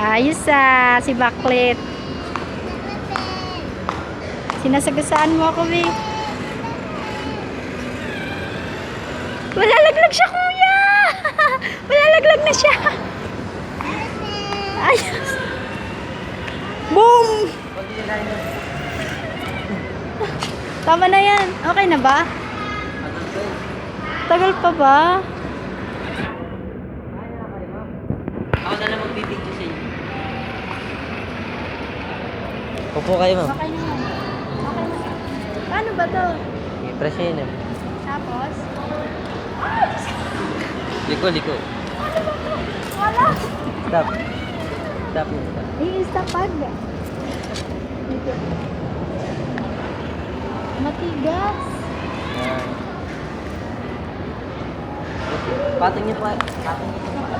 Ayos si Baklit. Sinasagasaan mo ako, Bing. Wala laglag siya, kuya! Wala laglag na siya. Ayos. Boom! Tama na yan. Okay na ba? Tagal pa ba? Ako na lang magbibigyo sa inyo. Upo kayo, ma'am. Okay na yan. Okay na. Paano ba to? I-press nyo yun, eh. Tapos? Liko. Ano ba to? Wala. Stop. Stop. Stop. I-istapag. Dito. Matigas. Yan. Patong nyo pa. Patong nyo pa.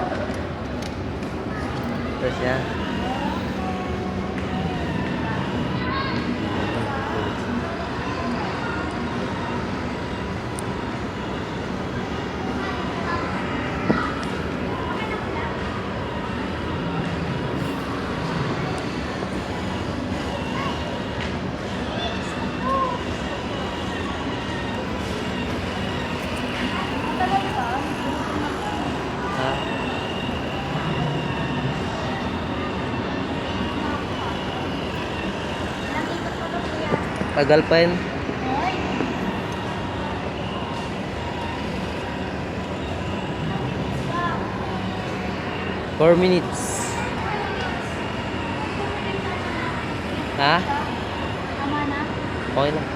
Press yan. Ha? Tagal pa yun. 4 minutes. Ha? Tama na. Okay lang.